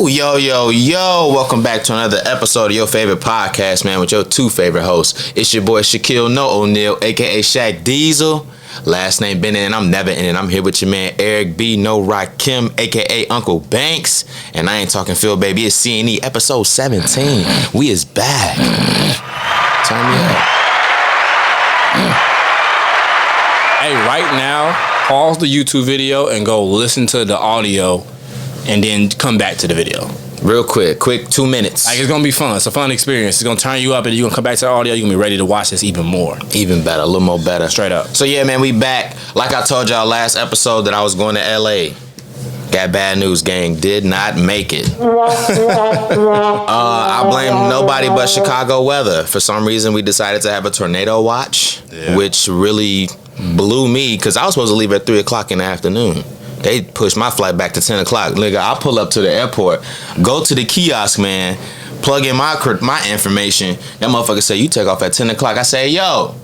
Yo. Welcome back to another episode of your favorite podcast, man, with your two favorite hosts. It's your boy Shaquille No O'Neal, a.k.a. Shaq Diesel. Last name Bennett, and I'm never in it. I'm here with your man Eric B. No Rakim, a.k.a. Uncle Banks. And I ain't talking Phil, baby. It's C&E episode 17. We is back. Turn me up. Hey, right now, pause the YouTube video and go listen to the audio and then come back to the video. Real quick 2 minutes. Like, it's going to be fun. It's a fun experience. It's going to turn you up and you're going to come back to the audio. You're going to be ready to watch this even more. Even better, a little more better. Straight up. So yeah, man, we back. Like I told y'all last episode that I was going to LA. Got bad news, gang. Did not make it. I blame nobody but Chicago weather. For some reason, we decided to have a tornado watch, which really blew me because I was supposed to leave at 3 o'clock in the afternoon. They pushed my flight back to 10 o'clock. Nigga, I pull up to the airport, go to the kiosk, man, plug in my information. That motherfucker say, you take off at 10 o'clock. I say, yo,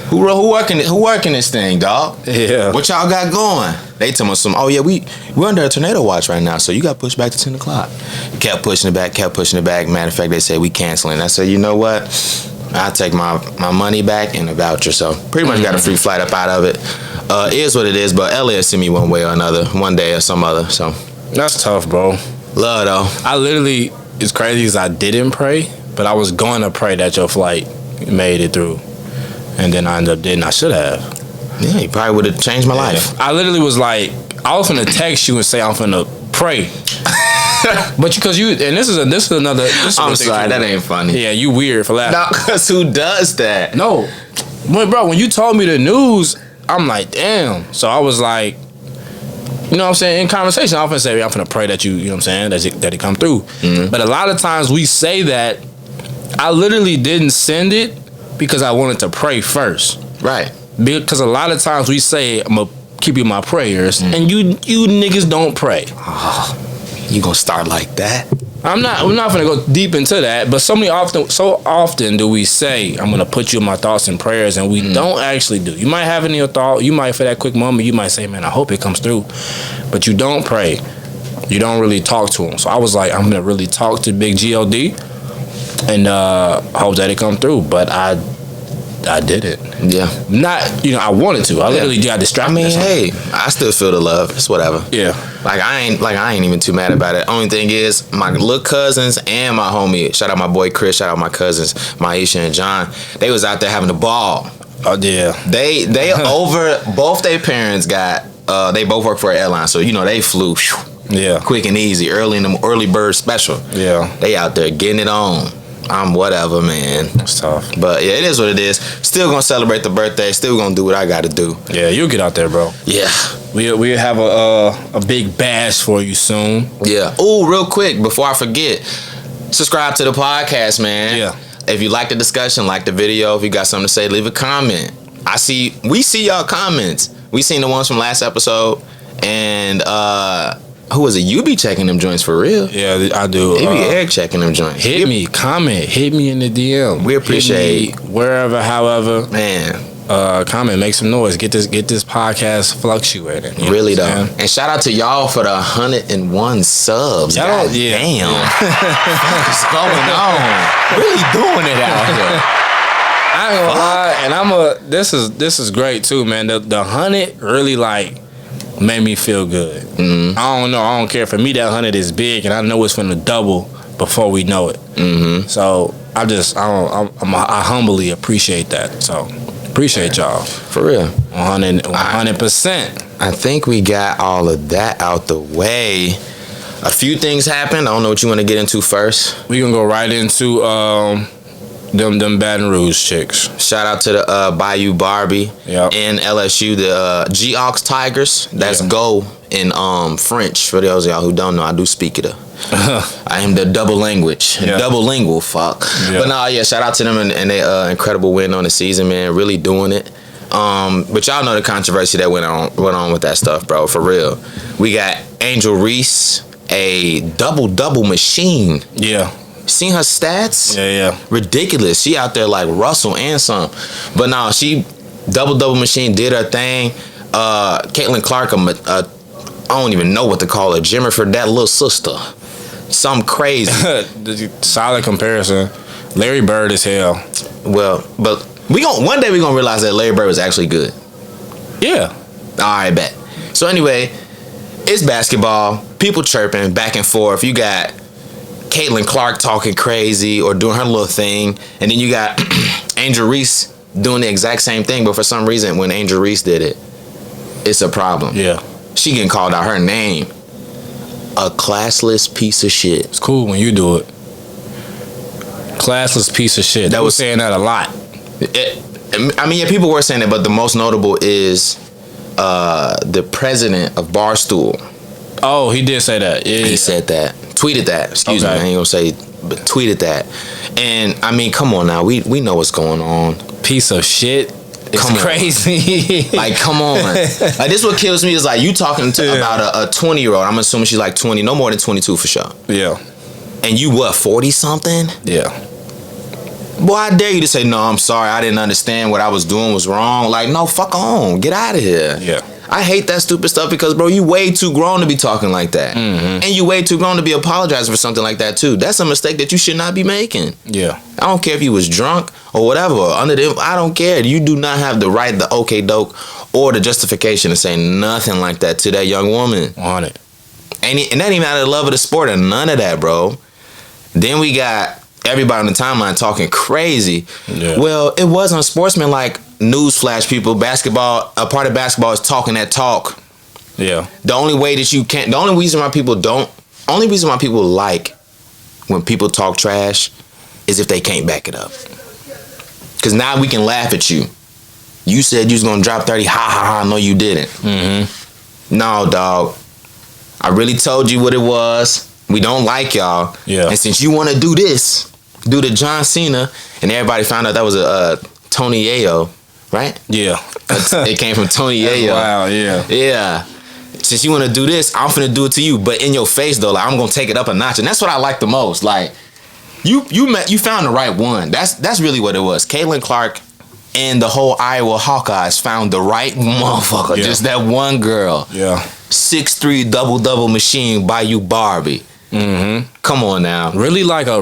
who working this thing, dog? Yeah. What y'all got going? They tell me we're under a tornado watch right now, so you got pushed back to 10 o'clock. Kept pushing it back. Matter of fact, they said we canceling. I said, you know what? I'll take my money back and a voucher. So pretty much got a free flight up out of it. Is what it is, but LA will see me one way or another, one day or some other. So that's tough, bro. Love though. I literally, it's crazy because I didn't pray, but I was going to pray that your flight made it through. And then I ended up didn't. I should have. Yeah, you probably would have changed my life. I literally was like, I was finna text you and say I'm finna pray. But because you, and this is another. I'm sorry, that ain't funny. Yeah, you weird for laughing. No, because who does that? No. Bro, when you told me the news, I'm like, damn. So I was like, you know what I'm saying? In conversation, I'm finna say, I'm finna pray that you know what I'm saying, that it come through. Mm-hmm. But a lot of times we say that, I literally didn't send it because I wanted to pray first. Right. Because a lot of times we say, I'm going to keep you in my prayers, and you niggas don't pray. Oh, you gonna start like that? We're not going to go deep into that, but so often do we say, I'm going to put you in my thoughts and prayers, and we don't actually do. You might have it in your thought. You might, for that quick moment, you might say, man, I hope it comes through. But you don't pray. You don't really talk to him. So I was like, I'm going to really talk to Big G.O.D. and hope that it come through. But I did it. Yeah. Not, I wanted to. I literally got distracted. I mean, hey, I still feel the love. It's whatever. Yeah. I ain't even too mad about it. Only thing is, my little cousins and my homie, shout out my boy Chris, shout out my cousins, Maisha and John, they was out there having a ball. Oh, yeah. They over, both their parents got, they both work for an airline, so, they flew quick and easy, early bird special. Yeah. They out there getting it on. I'm whatever, man. It's tough. But yeah, it is what it is. Still gonna celebrate the birthday. Still gonna do what I gotta do. Yeah, you'll get out there, bro. Yeah. We'll have a big bash for you soon. Yeah. Oh, real quick, before I forget, subscribe to the podcast, man. Yeah. If you like the discussion, like the video, if you got something to say, leave a comment. We see y'all comments. We seen the ones from last episode. And who was it? You be checking them joints for real? Yeah, I do. Maybe Eric checking them joints. Hit me, comment, hit me in the DM. We appreciate wherever, however. Man. Comment, make some noise. Get this podcast fluctuating. Really though. And shout out to y'all for the 101 subs. God damn. What's going on? Really doing it out here. I ain't gonna lie, and this is great too, man. The 100 really made me feel good. Mm-hmm. I don't know. I don't care. For me, that 100 is big, and I know it's going to double before we know it. Mm-hmm. So I humbly appreciate that. So appreciate y'all for real. 100%. I think we got all of that out the way. A few things happened. I don't know what you want to get into first. We gonna go right into them Baton Rouge chicks. Shout out to the Bayou Barbie and LSU, the G-Ox Tigers. That's go in French. For those of y'all who don't know, I do speak it. I am the double language, double lingual. Fuck. Yeah. But shout out to them and they incredible win on the season, man. Really doing it. But y'all know the controversy that went on with that stuff, bro. For real. We got Angel Reese, a double machine. Yeah. Seen her stats? Yeah. Ridiculous. She out there like Russell and some. But no, she double machine, did her thing. Caitlin Clark, a I don't even know what to call her. Jennifer, that little sister. Something crazy. Solid comparison. Larry Bird as hell. Well, but one day we're gonna realize that Larry Bird was actually good. Yeah. Alright, bet. So anyway, it's basketball, people chirping back and forth. You got Caitlin Clark talking crazy or doing her little thing, and then you got Angel Reese doing the exact same thing, but for some reason when Angel Reese did it, it's a problem. Yeah. She getting called out her name. A classless piece of shit. It's cool when you do it. Classless piece of shit. That was saying that a lot. Yeah, people were saying it, but the most notable is the president of Barstool. Oh, he did say that. Yeah, he said that. Tweeted that. Excuse me. I ain't gonna say, but tweeted that. And I mean, come on now. We know what's going on. Piece of shit. It's crazy. Like, come on. Like, this what kills me is like you talking about a 20-year-old. I'm assuming she's like 20, no more than 22 for sure. Yeah. And you what, 40 something? Yeah. Boy, I dare you to say, no, I'm sorry, I didn't understand what I was doing was wrong. Like, no, fuck on. Get out of here. Yeah. I hate that stupid stuff because, bro, you way too grown to be talking like that. Mm-hmm. And you way too grown to be apologizing for something like that, too. That's a mistake that you should not be making. Yeah. I don't care if you was drunk or whatever. I don't care. You do not have the right, the okay doke, or the justification to say nothing like that to that young woman. On it. And that ain't even out of the love of the sport and none of that, bro. Then we got everybody on the timeline talking crazy. Yeah. Well, it wasn't sportsmanlike. Newsflash, people, basketball, a part of basketball is talking that talk. Yeah. The only reason why people like when people talk trash is if they can't back it up. Because now we can laugh at you. You said you was going to drop 30. Ha, ha, ha. No, you didn't. Mm-hmm. No, dog. I really told you what it was. We don't like y'all. Yeah. And since you want to do this, do the John Cena, and everybody found out that was a Tony Yayo. Right? Yeah. It came from Tony Yayo. Wow, yeah. Yeah. Since you want to do this, I'm finna do it to you, but in your face though. Like, I'm gonna take it up a notch, and that's what I like the most. Like, you found the right one. That's really what it was. Caitlin Clark and the whole Iowa Hawkeyes found the right motherfucker. Yeah. Just that one girl. Yeah. 6'3" double machine by you Barbie. Mm-hmm. Come on now. Really like a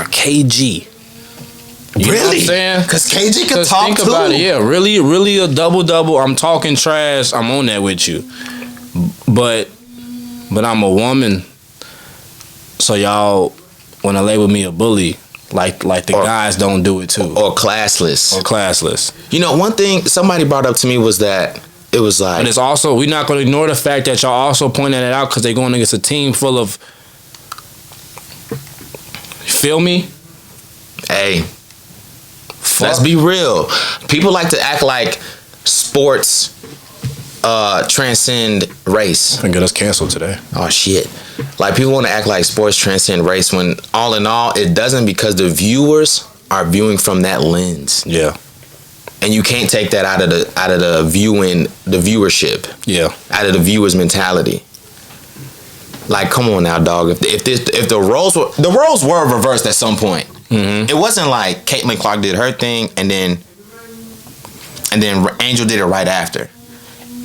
KG. You know what I'm saying? Because KG can talk think too. About it, yeah. Really a double. I'm talking trash. I'm on that with you. But I'm a woman. So y'all want to label me a bully. Like the guys don't do it too. Or classless. You know, one thing somebody brought up to me was that it was like... And it's also, we're not going to ignore the fact that y'all also pointed it out because they're going against a team full of... You feel me? Hey... Let's be real. People like to act like sports transcend race. I get us canceled today. Oh shit! Like people want to act like sports transcend race when all in all it doesn't, because the viewers are viewing from that lens. Yeah. And you can't take that out of the viewership. Yeah. Out of the viewer's mentality. Like, come on now, dog. If the roles were reversed at some point. Mm-hmm. It wasn't like Caitlin Clark did her thing and then Angel did it right after.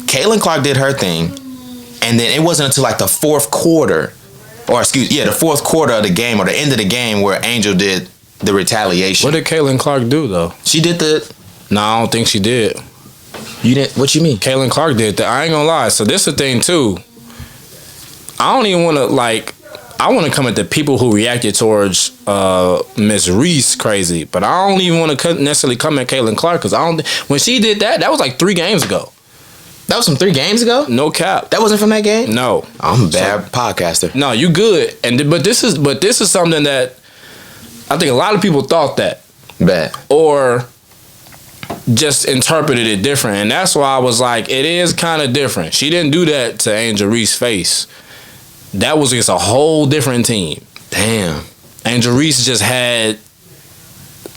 Caitlin Clark did her thing, and then it wasn't until like the fourth quarter of the game or the end of the game where Angel did the retaliation. What did Caitlin Clark do though? She did No, I don't think she did. You didn't? What you mean? Caitlin Clark did that. I ain't gonna lie. So this is the thing too. I don't even want to I want to come at the people who reacted towards Miss Reese crazy, but I don't even want to necessarily come at Caitlin Clark because when she did that was like 3 games ago. That was from 3 games ago? No cap. That wasn't from that game? No. I'm a bad podcaster. No, you good. But this is something that I think a lot of people thought that. Bad. Or just interpreted it different, and that's why I was like, it is kind of different. She didn't do that to Angel Reese's face. That was against a whole different team. Damn. Angel Reese just had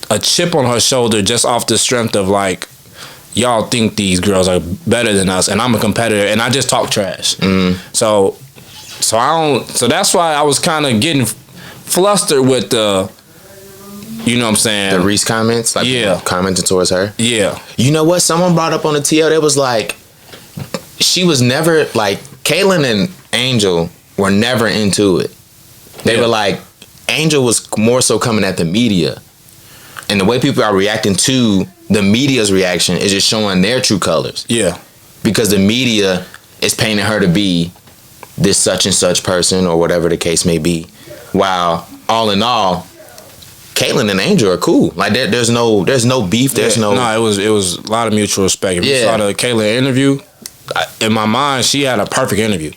a chip on her shoulder just off the strength of like, y'all think these girls are better than us, and I'm a competitor, and I just talk trash. Mm. So that's why I was kind of getting flustered with the, you know what I'm saying? The Reese comments? Like, yeah. Commenting towards her? Yeah. You know what? Someone brought up on the TL, it was like, she was never like Caitlyn and Angel were never into it. They were like, Angel was more so coming at the media, and the way people are reacting to the media's reaction is just showing their true colors. Yeah, because the media is painting her to be this such and such person or whatever the case may be. While all in all, Caitlyn and Angel are cool. Like there's no beef. There's no. No, it was a lot of mutual respect. If you saw the Caitlyn interview, in my mind, she had a perfect interview.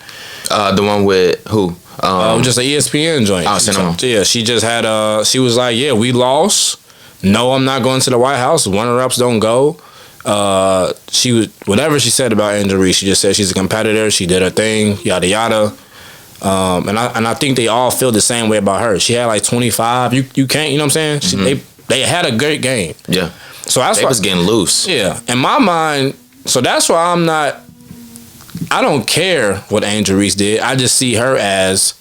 The one with who? Just an ESPN joint. Oh, Cinema. Yeah, she just had. She was like, "Yeah, we lost. No, I'm not going to the White House. Runner-ups don't go." She was whatever she said about Angel Reese. She just said she's a competitor. She did her thing. Yada yada. And I think they all feel the same way about her. She had like 25. You can't. You know what I'm saying? They had a great game. Yeah. So that's they was getting loose. Yeah. In my mind, so that's why I'm not. I don't care what Angel Reese did. I just see her as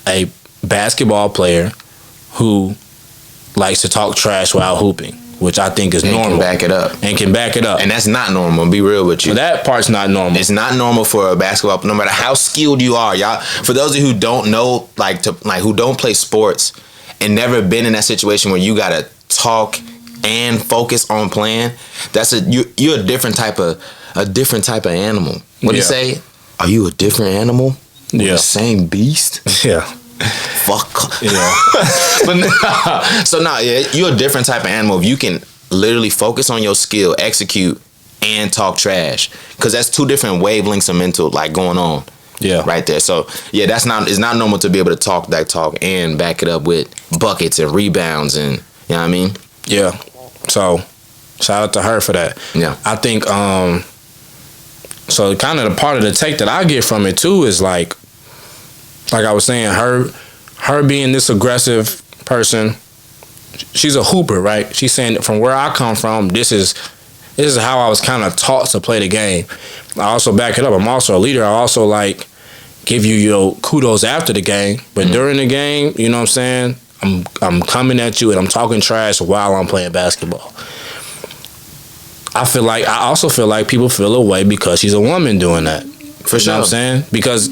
a basketball player who likes to talk trash while hooping, which I think is normal. Can back it up. And that's not normal. Be real with you. So that part's not normal. It's not normal for a basketball, no matter how skilled you are, y'all. For those of you who don't know, who don't play sports and never been in that situation where you gotta talk and focus on playing, you're a different type of animal. What do you say? Are you a different animal? With the same beast? Yeah. Fuck. Yeah. You're a different type of animal if you can literally focus on your skill, execute, and talk trash. Because that's two different wavelengths of mental going on. Yeah. Right there. So it's not normal to be able to talk that talk and back it up with buckets and rebounds and you know what I mean? Yeah. So shout out to her for that. Yeah. I think so kind of the part of the take that I get from it too is like I was saying, her being this aggressive person, she's a hooper, right? She's saying that from where I come from, this is how I was kind of taught to play the game. I also back it up. I'm also a leader. I also give you your kudos after the game, but during the game, you know what I'm saying? I'm coming at you and I'm talking trash while I'm playing basketball. I also feel like people feel a way because she's a woman doing that. For sure. You know what I'm saying? Because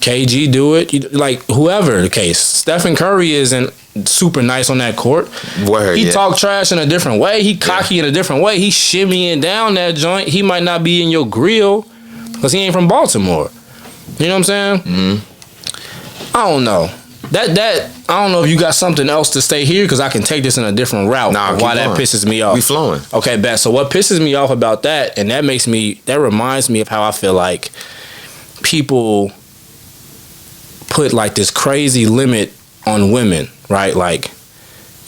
KG do it, whoever the case. Stephen Curry isn't super nice on that court. He talk trash in a different way. He cocky in a different way. He shimmying down that joint. He might not be in your grill because he ain't from Baltimore. You know what I'm saying? Mm-hmm. I don't know. That I don't know if you got something else to say here because I can take this in a different route. Why that pisses me off. We flowing. Okay, bet. So what pisses me off about that, and that reminds me of how I feel like people put this crazy limit on women, right?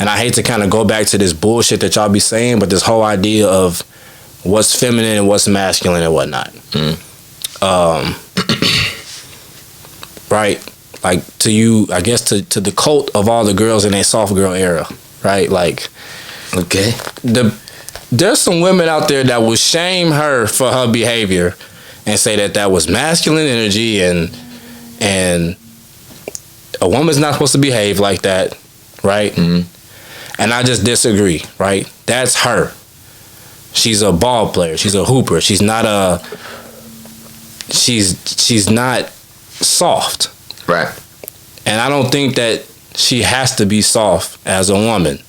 And I hate to kind of go back to this bullshit that y'all be saying, but this whole idea of what's feminine and what's masculine and whatnot. Right? To you, I guess to the cult of all the girls in that soft girl era, right? Okay. There's some women out there that will shame her for her behavior and say that was masculine energy and a woman's not supposed to behave like that, right? Mm-hmm. And I just disagree, right? That's her. She's a ball player. She's a hooper. She's not she's not soft. Right. And I don't think that she has to be soft as a woman.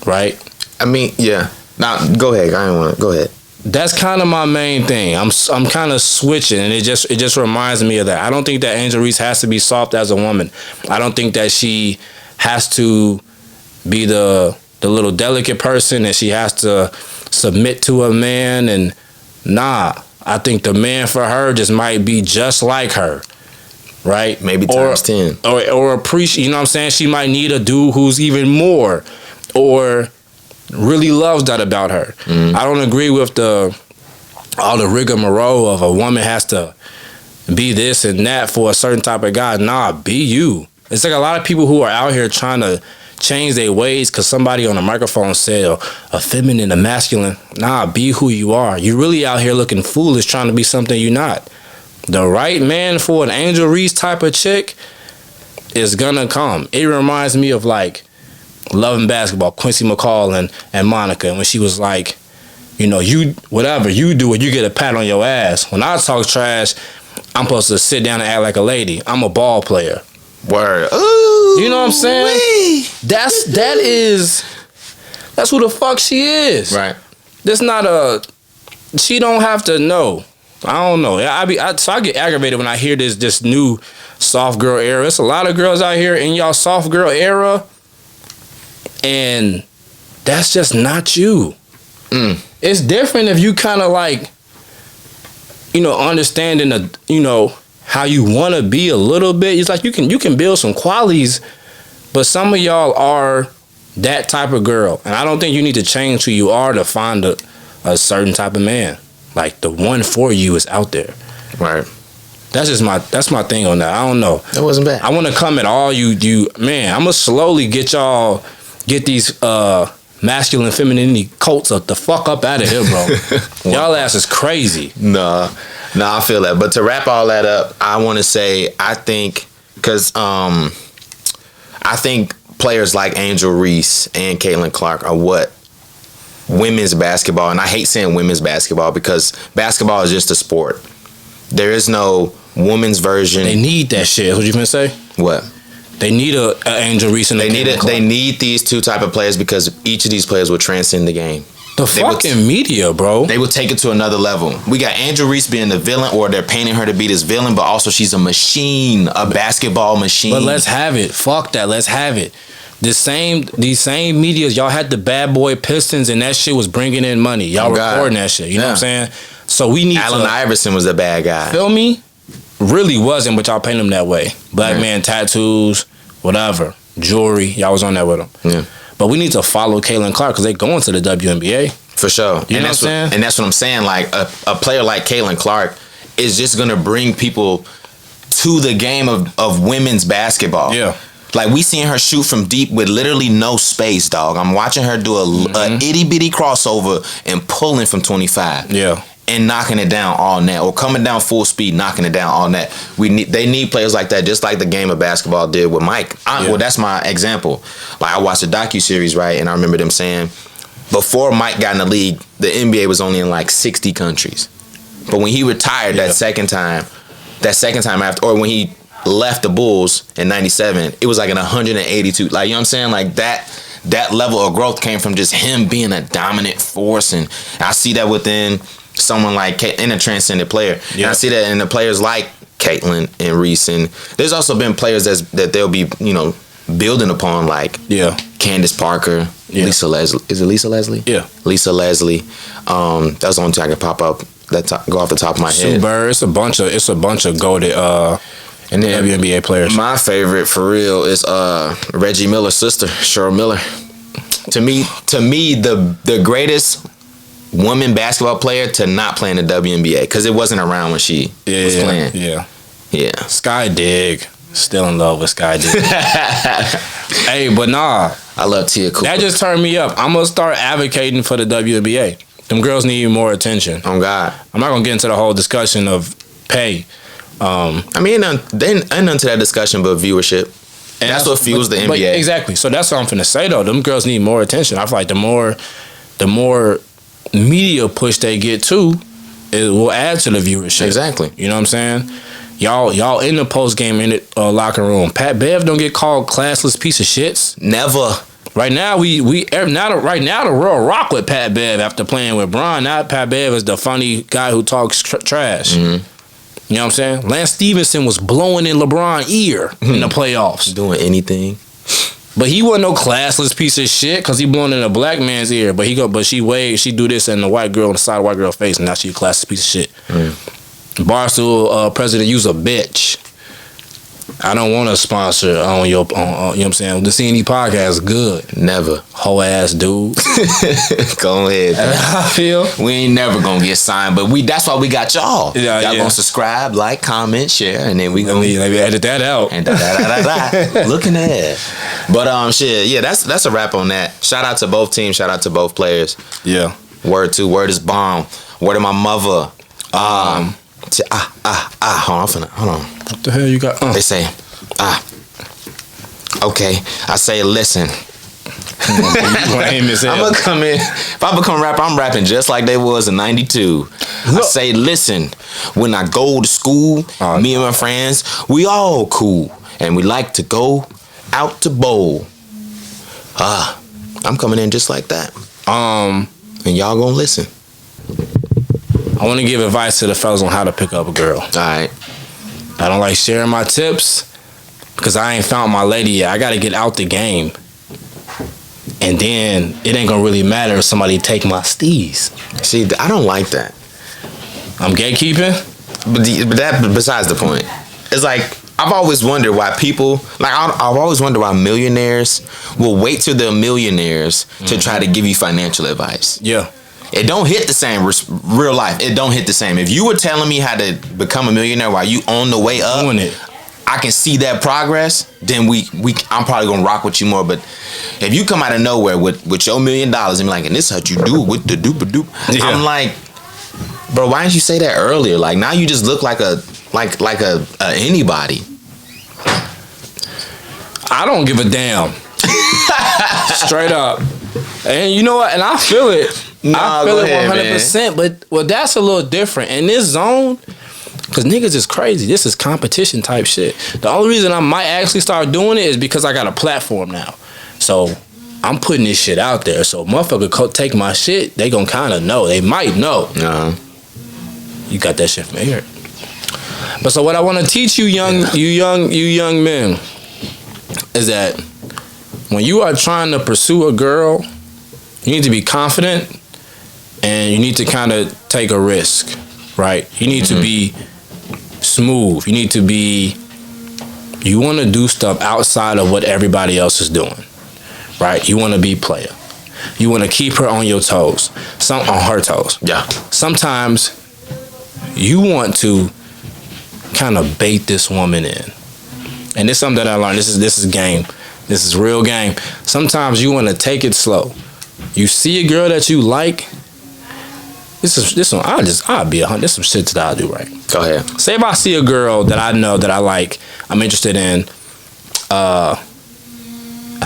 Right? I mean, yeah. Now, go ahead. I don't want to. Go ahead. That's kind of my main thing. I'm kind of switching, and it just reminds me of that. I don't think that Angel Reese has to be soft as a woman. I don't think that she has to be the little delicate person, and she has to submit to a man. And I think the man for her just might be just like her. Right? Maybe times 10. Or appreciate, you know what I'm saying? She might need a dude who's even more or really loves that about her. Mm-hmm. I don't agree with all the rigmarole of a woman has to be this and that for a certain type of guy. Be you. It's like a lot of people who are out here trying to change their ways because somebody on a microphone said a feminine, a masculine. Be who you are. You're really out here looking foolish trying to be something you're not. The right man for an Angel Reese type of chick is gonna come. It reminds me of Loving Basketball, Quincy McCall and Monica, when she was you know, you whatever you do, you get a pat on your ass. When I talk trash, I'm supposed to sit down and act like a lady. I'm a ball player. Word. Ooh, you know what I'm saying? That's who the fuck she is. Right. That's not a. She don't have to know. I don't know. So I get aggravated when I hear this new soft girl era. It's a lot of girls out here in y'all soft girl era, and that's just not you. It's different if you kind of like, you know, understanding the, you know, how you want to be a little bit. It's like you can build some qualities, but some of y'all are that type of girl, and I don't think you need to change who you are to find a certain type of man. Like the one for you is out there. Right. That's my thing on that. I don't know. That wasn't bad. I want to come at all you man. I'm gonna slowly get these masculine femininity cults the fuck up out of here, bro. Y'all ass is crazy. Nah, I feel that. But to wrap all that up, I want to say I think players like Angel Reese and Caitlin Clark are what women's basketball, and I hate saying women's basketball because basketball is just a sport. There is no women's version. They need that shit. That's what you gonna say? What? They need a Angel Reese and They need these two type of players because each of these players will transcend the game. Media, bro. They will take it to another level. We got Angel Reese being the villain, or they're painting her to be this villain, but also she's a machine, a basketball machine. But let's have it. Fuck that. Let's have it. These same medias, y'all had the Bad Boy Pistons, and that shit was bringing in money. Y'all recording that shit. You know what I'm saying? So we need Allen Iverson was the bad guy. Feel me? Really wasn't, but y'all paint him that way. Black man tattoos, whatever, jewelry. Y'all was on that with him. Yeah. But we need to follow Caitlin Clark because they going to the WNBA. For sure. You know what I'm saying? And that's what I'm saying. Like a player like Caitlin Clark is just gonna bring people to the game of women's basketball. Yeah. Like we seeing her shoot from deep with literally no space, dog. I'm watching her do a itty bitty crossover and pulling from 25. Yeah. And knocking it down all net, or coming down full speed, knocking it down all net. They need players like that, just like the game of basketball did with Mike. Well, that's my example. Like I watched a docuseries, right, and I remember them saying before Mike got in the league, the NBA was only in like 60 countries. But when he retired that second time after, or when he left the Bulls in '97, it was like in 182. Like, you know what I'm saying? Like that level of growth came from just him being a dominant force, and I see that within someone like in a transcendent player. Yeah. And I see that in the players like Caitlin and Reese, and there's also been players that they'll be, you know, building upon, like Candace Parker, Lisa Leslie. Is it Lisa Leslie? Yeah. Lisa Leslie. That's the only thing I can pop up go off the top of my head. Sue Bird. It's a bunch of goated and then WNBA players. My favorite for real is Reggie Miller's sister, Cheryl Miller. To me, the greatest woman basketball player to not play in the WNBA because it wasn't around when she was playing. Yeah. Sky Dig. Still in love with Sky Dig. Hey, but nah. I love Tia Cooper. That just turned me up. I'm going to start advocating for the WNBA. Them girls need more attention. Oh, God. I'm not going to get into the whole discussion of pay. I mean, ain't none to that discussion but viewership. And that's what fuels the NBA. Exactly. So that's what I'm finna say, though. Them girls need more attention. I feel like the more media push they get too, it will add to the viewership. Exactly. You know what I'm saying? Y'all in the post game in the locker room. Pat Bev don't get called classless piece of shits. Never. Right now right now the world rock with Pat Bev after playing with Bron. Now Pat Bev is the funny guy who talks trash. Mm-hmm. You know what I'm saying? Lance Stevenson was blowing in LeBron's ear in the playoffs. Doing anything. But he wasn't no classless piece of shit because he blowing in a black man's ear. But she do this and the white girl on the side of the white girl's face, and now she a classless piece of shit. Barstool president, you's a bitch. I don't want to sponsor on you know what I'm saying? The CNE podcast good. Never. Whole ass dude. Go ahead. I feel. We ain't never gonna get signed, but that's why we got y'all. Y'all gonna subscribe, like, comment, share, and then we gonna edit that out. And looking ahead. But shit, yeah, that's a wrap on that. Shout out to both teams, shout out to both players. Yeah. Word is bomb. Word to my mother. Hold on. What the hell you got? They say, okay. I say, listen. Lame as hell. I'm gonna come in. If I become a rapper, I'm rapping just like they was in '92. I say, listen, when I go to school, me and my friends, we all cool, and we like to go out to bowl. I'm coming in just like that. And y'all gonna listen. I want to give advice to the fellas on how to pick up a girl. All right. I don't like sharing my tips because I ain't found my lady yet. I got to get out the game. And then it ain't gonna really matter if somebody take my steez. See, I don't like that. I'm gatekeeping? But that, besides the point. It's like, I've always wondered why people, like, I've always wondered why millionaires will wait till they're millionaires to try to give you financial advice. Yeah. It don't hit the same, real life. It don't hit the same. If you were telling me how to become a millionaire while you on the way up, Doing it. I can see that progress, then I'm probably gonna rock with you more. But if you come out of nowhere with your $1 million and be like, and this is what you do with the doop a doop, I'm like, bro, why didn't you say that earlier? Like, now you just look like a anybody. I don't give a damn. Straight up. And you know what? And I feel it. I feel it 100%. Man. But that's a little different. In this zone, because niggas is crazy. This is competition type shit. The only reason I might actually start doing it is because I got a platform now. So I'm putting this shit out there. So motherfucker take my shit, they gonna kind of know. They might know. You got that shit from here. But so what I want to teach you young men is that when you are trying to pursue a girl, you need to be confident and you need to kind of take a risk, right? You need to be smooth. You want to do stuff outside of what everybody else is doing, right? You want to be player. You want to keep her on your toes, on her toes. Yeah. Sometimes you want to kind of bait this woman in. And this is something that I learned. This is game. This is real game. Sometimes you want to take it slow. You see a girl that you like. This one, I'll be 100. This some shit that I'll do right. Go ahead. Say if I see a girl that I know that I like, I'm interested in. I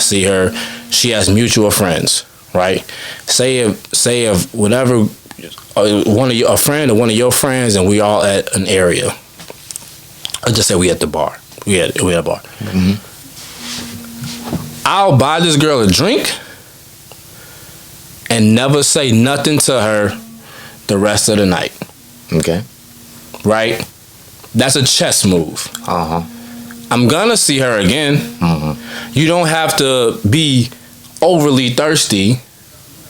see her. She has mutual friends, right? Say if whatever a friend or one of your friends, and we all at an area. I just say we at the bar. We at a bar. I'll buy this girl a drink and never say nothing to her the rest of the night. Okay. Right? That's a chess move. I'm gonna see her again. You don't have to be overly thirsty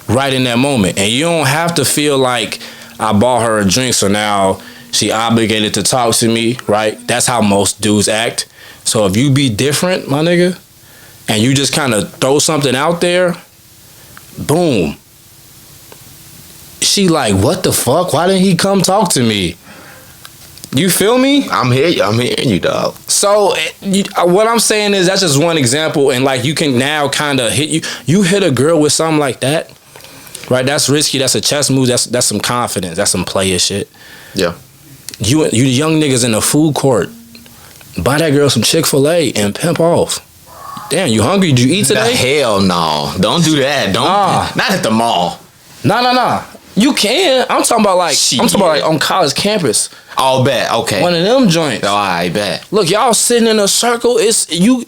right in that moment. And you don't have to feel like I bought her a drink, so now she obligated to talk to me, right? That's how most dudes act. So if you be different, my nigga, and you just kind of throw something out there, boom. She like, what the fuck? Why didn't he come talk to me? You feel me? I'm hearing you, dog. So what I'm saying is that's just one example, and like you can now kind of you hit a girl with something like that, right? That's risky. That's a chess move. That's some confidence. That's some player shit. Yeah. You young niggas in the food court, buy that girl some Chick-fil-A and pimp off. Damn, you hungry? Did you eat today? Hell no. Don't do that. Not at the mall. Nah. You can. I'm talking about like on college campus. Oh, bet. Okay. One of them joints. Oh, I bet. Look, y'all sitting in a circle. It's you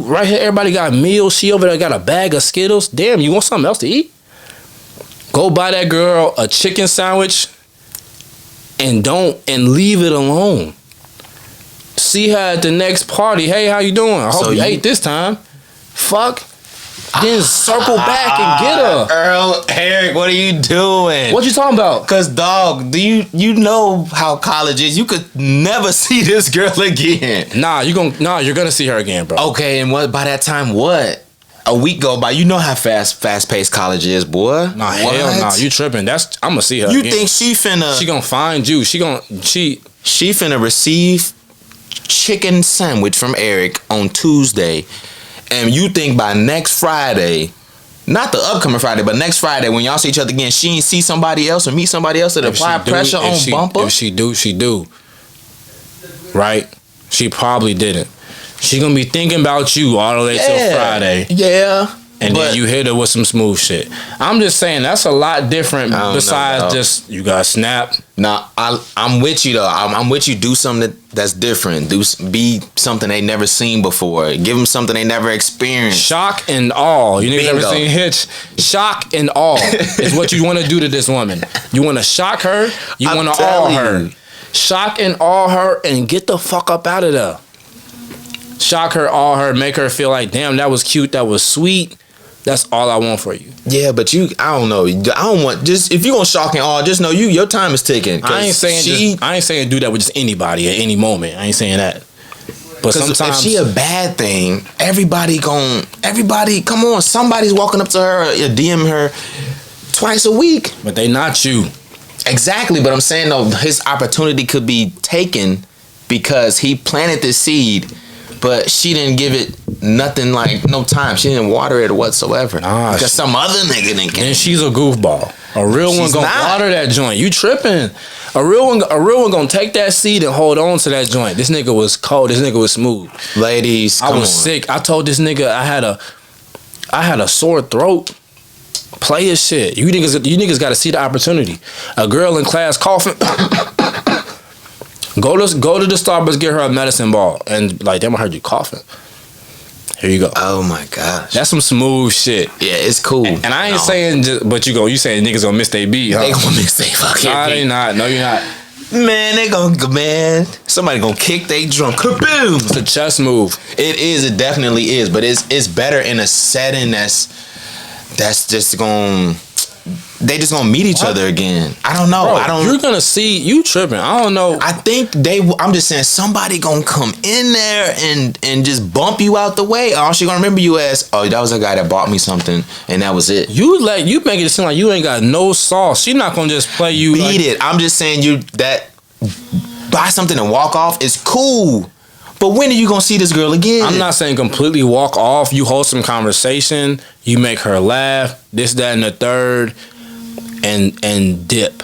right here. Everybody got meals. She over there got a bag of Skittles. Damn, you want something else to eat? Go buy that girl a chicken sandwich and leave it alone. See her at the next party. Hey, how you doing? I hope you ate this time. Fuck. Then circle back and get her. Eric, what are you doing? What you talking about? Cause dog, do you know how college is? You could never see this girl again. You're gonna see her again, bro. Okay, and what by that time what? A week go by. You know how fast paced college is, boy. Nah, hell nah. You tripping. I'm gonna see her again. Think she gonna find you. She finna receive chicken sandwich from Eric on Tuesday. And you think by next Friday, not the upcoming Friday, but next Friday when y'all see each other again, she ain't see somebody else or meet somebody else that apply pressure on bumper? If she do. Right? She probably didn't. She gonna be thinking about you all the way till Friday. Yeah. and then you hit her with some smooth shit. I'm just saying that's a lot different. Besides just you got snap. Nah, I'm with you though. I'm with you. Do something that's different. Be something they never seen before. Give them something they never experienced. Shock and awe. You niggas ever seen Hitch? Shock and awe is what you want to do to this woman. You want to shock her. You want to awe her. Shock and awe her and get the fuck up out of there. Shock her, awe her, make her feel like, damn, that was cute, that was sweet. That's all I want for you. Yeah, but I don't know. I don't want just if you gonna shock and awe, just know your time is ticking. I ain't saying do that with just anybody at any moment. I ain't saying that. But sometimes if she a bad thing, everybody come on, somebody's walking up to her or DM her twice a week. But they not you. Exactly, but I'm saying though, his opportunity could be taken because he planted the seed, but she didn't give it nothing, like no time. She didn't water it whatsoever. Because some other nigga didn't. And she's a goofball. A real one gonna water that joint. You tripping? A real one gonna take that seed and hold on to that joint. This nigga was cold. This nigga was smooth. Ladies, I was sick. I told this nigga I had a sore throat. Play your shit. You niggas got to see the opportunity. A girl in class coughing. Go to the Starbucks, get her a medicine ball, and like, damn, I heard you coughing. Here you go. Oh my gosh, that's some smooth shit. Yeah, it's cool. And I ain't saying, but you saying niggas gonna miss their beat, huh? They gonna miss their fucking beat. Nah, they not. No, you're not. Man, somebody gonna kick they drum. Kaboom! It's a chess move. It is. It definitely is. But it's better in a setting that's just gonna. They just gonna meet each other again. I don't know. Bro, you're gonna see you tripping. I don't know. I think I'm just saying somebody gonna come in there and just bump you out the way. All she gonna remember you as, oh, that was a guy that bought me something, and that was it. You make it seem like you ain't got no sauce. She not gonna just play you. Beat it. I'm just saying buy something and walk off is cool. But when are you gonna see this girl again? I'm not saying completely walk off. You hold some conversation. You make her laugh. This, that, and the third, and dip.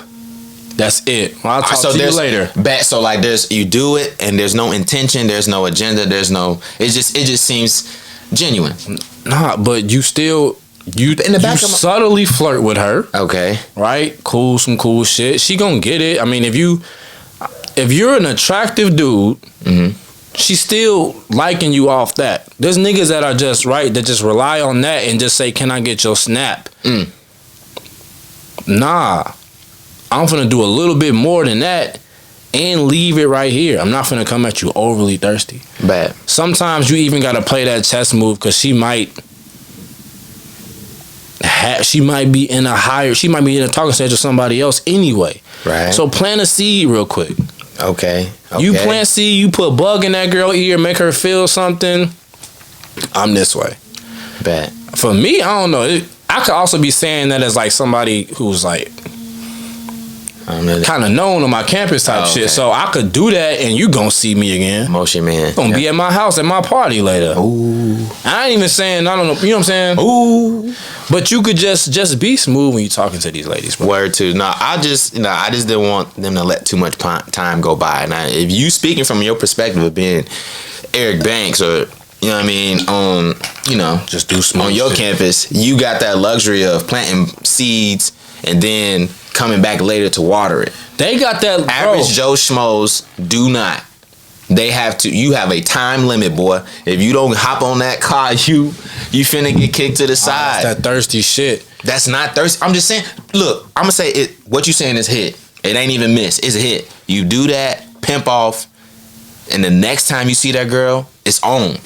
That's it. I'll talk to you later. So like, you do it, and there's no intention. There's no agenda. There's no. It just seems genuine. Nah, but you still you subtly flirt with her. Okay. Right. Cool. Some cool shit. She gonna get it. I mean, if you're an attractive dude. Mm-hmm. She's still liking you off that. There's niggas that are just that just rely on that and just say, can I get your snap? Nah. I'm finna do a little bit more than that and leave it right here. I'm not finna come at you overly thirsty. Bad. Sometimes you even gotta play that chess move because she might be in a talking stage with somebody else anyway. Right. So plant a seed real quick. Okay. You plant seed, you put bug in that girl ear, make her feel something. I'm this way. Bad. For me, I don't know. I could also be saying that as like somebody who's like kind of known on my campus type shit. So I could do that and you gonna see me again. Motion man. Gonna be at my house at my party later. Ooh. I ain't even saying, I don't know, you know what I'm saying? Ooh. But you could just be smooth when you talking to these ladies, bro. Word too. No, I just didn't want them to let too much time go by. Now, if you speaking from your perspective of being Eric Banks or, you know what I mean, just do smooth on your campus, you got that luxury of planting seeds and then coming back later to water it. They got that. Average Joe Schmoes do not. You have a time limit, boy. If you don't hop on that car, you finna get kicked to the side. That's that thirsty shit. That's not thirsty. I'm just saying, look, I'm gonna say it. What you saying is hit. It ain't even miss. It's a hit. You do that, pimp off, and the next time you see that girl, it's on.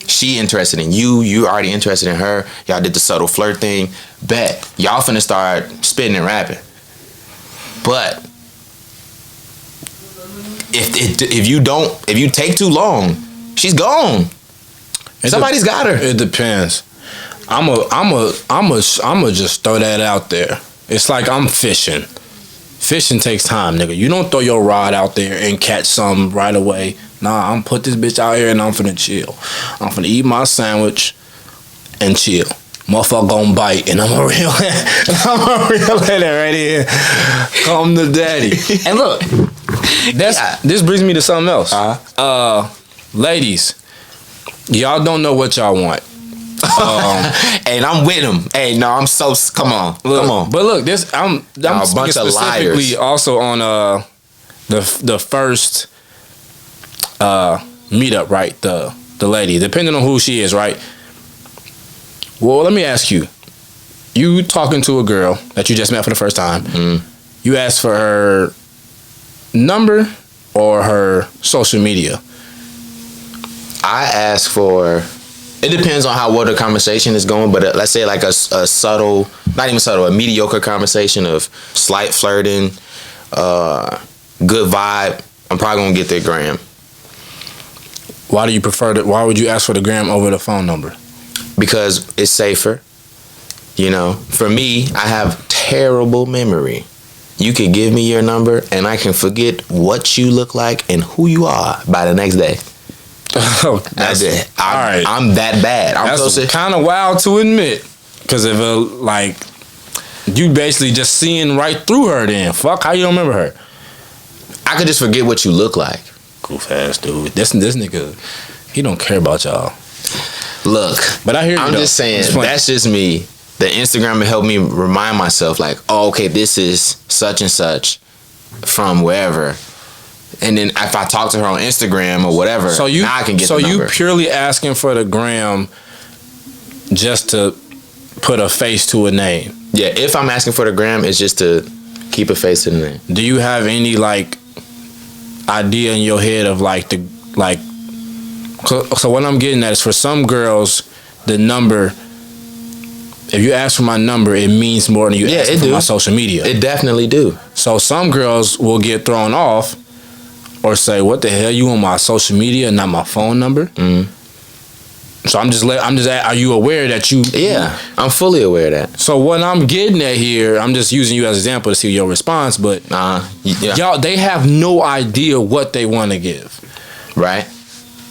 She interested in you. You already interested in her. Y'all did the subtle flirt thing. Bet. Y'all finna start spitting and rapping. But if you take too long, she's gone. Somebody's got her. It depends. I'ma just throw that out there. It's like I'm fishing. Fishing takes time, nigga. You don't throw your rod out there and catch something right away. Nah, I'm put this bitch out here and I'm finna chill. I'm finna eat my sandwich and chill. Motherfucker gon' bite and I'm a real lady right here. Come to daddy. And look, this brings me to something else. Ladies, y'all don't know what y'all want. And I'm with him. Hey, no, I'm so come on. But look, this I'm a bunch of specifically liars. also on the first meetup, right? The lady, depending on who she is, right? Well, let me ask you. You talking to a girl that you just met for the first time. You ask for her number or her social media? I ask for. It depends on how well the conversation is going, but let's say like a subtle, not even subtle, a mediocre conversation of slight flirting, good vibe. I'm probably gonna get their gram. Why do you prefer that? Why would you ask for the gram over the phone number? Because it's safer. You know, for me, I have terrible memory. You could give me your number and I can forget what you look like and who you are by the next day. That's it. I'm that bad. That's kind of wild to admit. Because if like you basically just seeing right through her, then fuck, how you don't remember her? I could just forget what you look like. Goof ass dude. This nigga, he don't care about y'all. Look, but I hear you. I'm just saying that's just me. The Instagram will help me remind myself, like, oh, okay, this is such and such from wherever. And then if I talk to her on Instagram or whatever, now I can get the number. So you purely asking for the gram just to put a face to a name? Yeah, if I'm asking for the gram, it's just to keep a face to the name. Do you have any, like, idea in your head of, like, so what I'm getting at is for some girls, the number... If you ask for my number, it means more than you ask for my social media. It definitely do. So some girls will get thrown off or say, "What the hell? You want my social media, not my phone number?" So I'm just. Are you aware that you? Yeah, I'm fully aware of that. So what I'm getting at here, I'm just using you as an example to see your response. But y'all, they have no idea what they want to give. Right.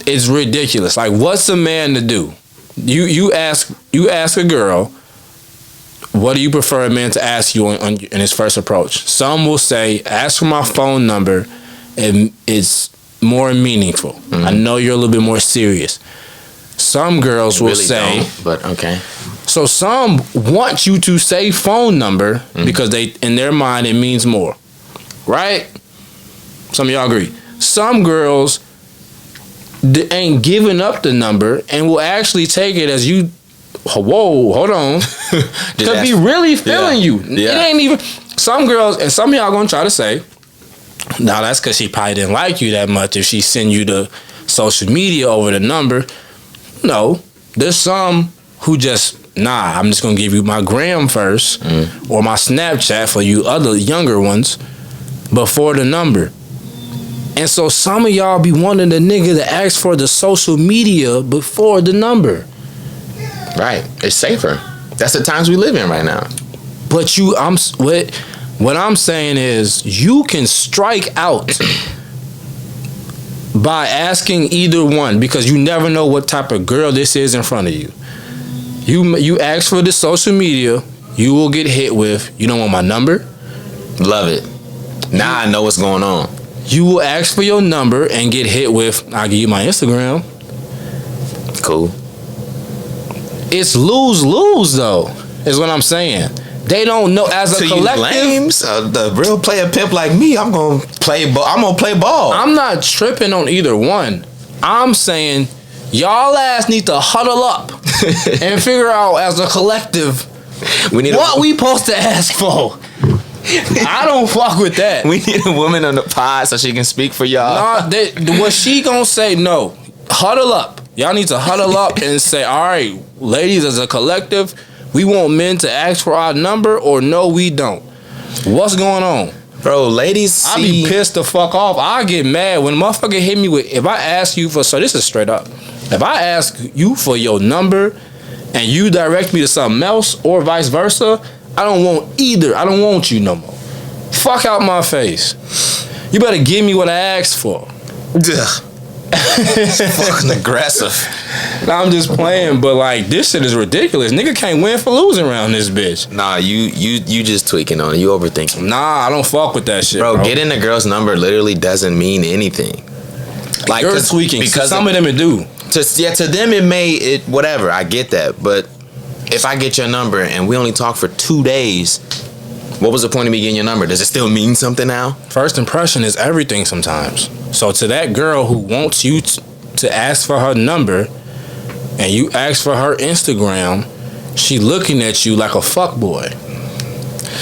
It's ridiculous. Like, what's a man to do? You ask a girl. What do you prefer a man to ask you in his first approach? Some will say, ask for my phone number. It's more meaningful. I know you're a little bit more serious. Some girls will say, but okay. So some want you to say phone number because in their mind, it means more. Right? Some of y'all agree. Some girls ain't giving up the number and will actually take it as you... Whoa, hold on. Could be really feeling you. Yeah. It ain't even... Some girls, and some of y'all gonna try to say, now that's because she probably didn't like you that much if she send you the social media over the number. No. There's some who just, I'm just gonna give you my gram first or my Snapchat for you other younger ones before the number. And so some of y'all be wanting the nigga to ask for the social media before the number. Right. It's safer. That's the times we live in right now. But what I'm saying is you can strike out by asking either one because you never know what type of girl this is in front of you. You ask for the social media, you will get hit with, you don't want my number? Love it. Now I know what's going on. You will ask for your number and get hit with, I'll give you my Instagram. Cool. It's lose-lose, though, is what I'm saying. They don't know as a collective. Lames, the real player pimp like me, I'm gonna play ball. I'm not tripping on either one. I'm saying y'all ass need to huddle up and figure out as a collective what we supposed to ask for. I don't fuck with that. We need a woman on the pod so she can speak for y'all. What she gonna say? No, huddle up. Y'all need to huddle up and say, all right, ladies, as a collective, we want men to ask for our number or no, we don't. What's going on? Bro, ladies, I be pissed the fuck off. I get mad when a motherfucker hit me with, if I ask you for, so this is straight up. If I ask you for your number and you direct me to something else or vice versa, I don't want either. I don't want you no more. Fuck out my face. You better give me what I asked for. Fucking aggressive. I'm just playing, but like this shit is ridiculous. Nigga can't win for losing around this bitch. Nah, you just tweaking on it. You overthinking. Nah, I don't fuck with that shit, bro. Getting a girl's number literally doesn't mean anything. Like you're tweaking because some of them it do. to them it may it whatever. I get that, but if I get your number and we only talk for 2 days, what was the point of me getting your number? Does it still mean something now? First impression is everything sometimes. So to that girl who wants you to ask for her number, and you ask for her Instagram, she looking at you like a fuckboy.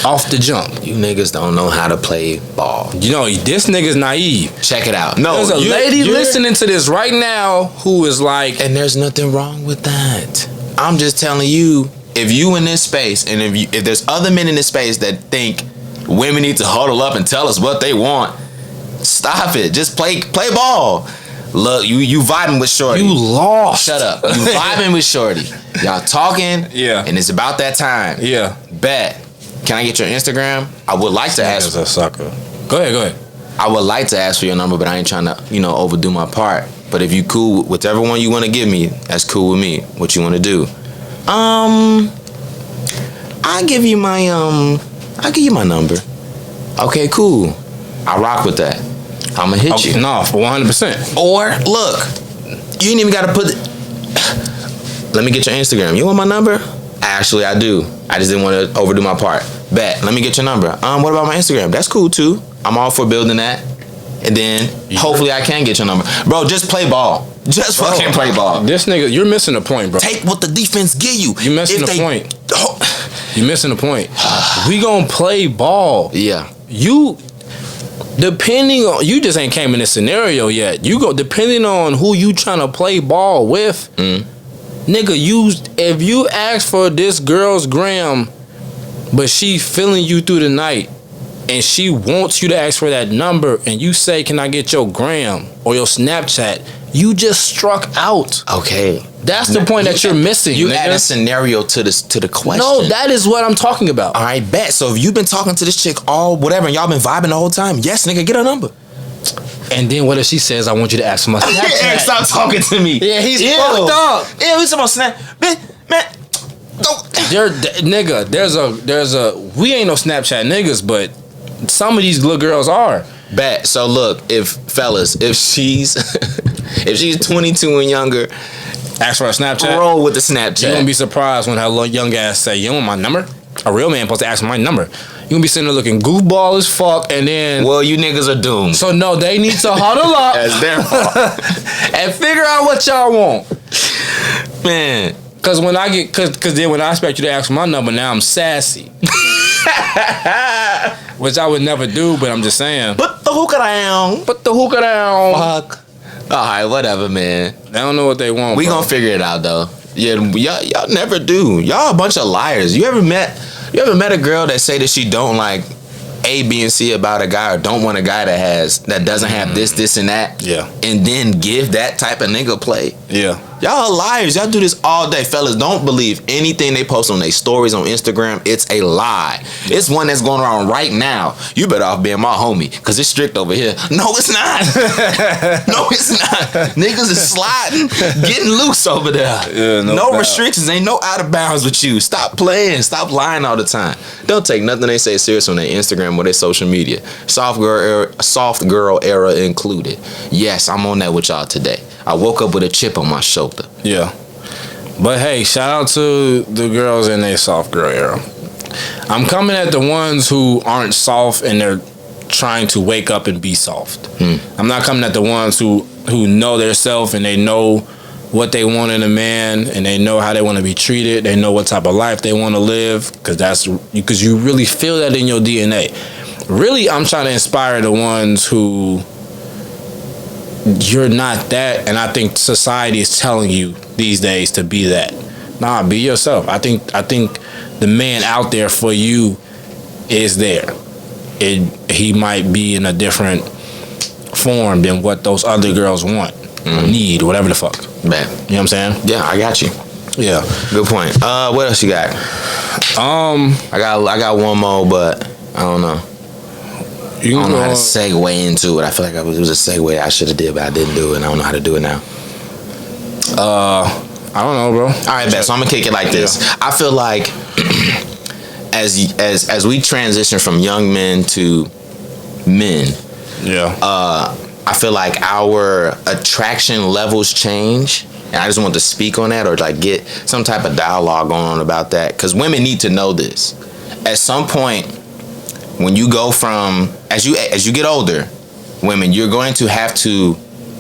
Off the jump. You niggas don't know how to play ball. You know, this nigga's naive. Check it out. No, there's a lady listening to this right now who is like... And there's nothing wrong with that. I'm just telling you, if you in this space, and if there's other men in this space that think women need to huddle up and tell us what they want, stop it. Just play ball. Look, you vibing with shorty. You lost. Shut up. You vibing with shorty. Y'all talking. Yeah. And it's about that time. Yeah. Bet. Can I get your Instagram? I would like to ask. As a sucker. Go ahead. I would like to ask for your number, but I ain't trying to, overdo my part. But if you cool with whichever one you want to give me, that's cool with me. What you want to do? I give you my number. Okay, cool. I rock with that. I'ma hit you. No, for 100%. Or look, you ain't even gotta put. Let me get your Instagram. You want my number? Actually, I do. I just didn't want to overdo my part. Bet. Let me get your number. What about my Instagram? That's cool too. I'm all for building that. And then hopefully I can get your number. Bro, just play ball. Just fucking play ball. This nigga, you're missing the point, bro. Take what the defense give you. You're missing the point. You're missing the point. We gonna play ball. Yeah. You just ain't came in this scenario yet. Depending on who you trying to play ball with, nigga, if you ask for this girl's gram, but she feeling you through the night, and she wants you to ask for that number, and you say, "Can I get your gram or your Snapchat?" You just struck out. Okay. That's the point that you're missing. You add a scenario to the question. No, that is what I'm talking about. All right, bet. So if you've been talking to this chick all whatever, and y'all been vibing the whole time, yes, nigga, get her number. And then what if she says, "I want you to ask for my Snapchat"? Yeah, stop talking to me. Yeah, he's fucked up. Yeah, we talking about Snap. Man. There's a. We ain't no Snapchat niggas, but some of these little girls are. Bet. So look, if she's 22 and younger, ask for a Snapchat. Roll with the Snapchat. You're gonna be surprised when her little young ass say, "You want my number?" A real man supposed to ask for my number. You gonna be sitting there looking goofball as fuck, and then you niggas are doomed. So no, they need to huddle up. That's their fault. And figure out what y'all want, man. Cause then when I expect you to ask for my number, now I'm sassy. Which I would never do, but I'm just saying. Put the hookah down. Fuck. Alright, whatever, man. They don't know what they want. We gonna figure it out though. Yeah, y'all never do. Y'all a bunch of liars. You ever met a girl that say that she don't like A, B, and C about a guy, or don't want a guy that doesn't have this, and that? Yeah. And then give that type of nigga play? Yeah. Y'all are liars. Y'all do this all day. Fellas, don't believe anything they post on their stories on Instagram. It's a lie. Yeah. It's one that's going around right now. You better off being my homie, because it's strict over here. No, it's not. No, it's not. Niggas is sliding, getting loose over there. Yeah, no restrictions. Ain't no out of bounds with you. Stop playing. Stop lying all the time. Don't take nothing they say serious on their Instagram or their social media. Soft girl era included. Yes, I'm on that with y'all today. I woke up with a chip on my shoulder. Yeah. But hey, shout out to the girls in their soft girl era. I'm coming at the ones who aren't soft and they're trying to wake up and be soft. I'm not coming at the ones who know their self and they know what they want in a man and they know how they want to be treated. They know what type of life they want to live, because you really feel that in your DNA. Really, I'm trying to inspire the ones who you're not that, and I think society is telling you these days to be that. Nah, be yourself. I think the man out there for you is there. He might be in a different form than what those other girls want, or need, whatever the fuck. Man, you know what I'm saying? Yeah, I got you. Yeah, good point. What else you got? I got one more, but I don't know. I don't know how to segue into it. I feel like it was a segue I should have did, but I didn't do it, and I don't know how to do it now. I don't know, bro. All right, bet. So I'm gonna kick it like this. Yeah. I feel like as we transition from young men to men, I feel like our attraction levels change. And I just want to speak on that, or like get some type of dialogue going on about that, because women need to know this. At some point, when you go from as you get older, women, you're going to have to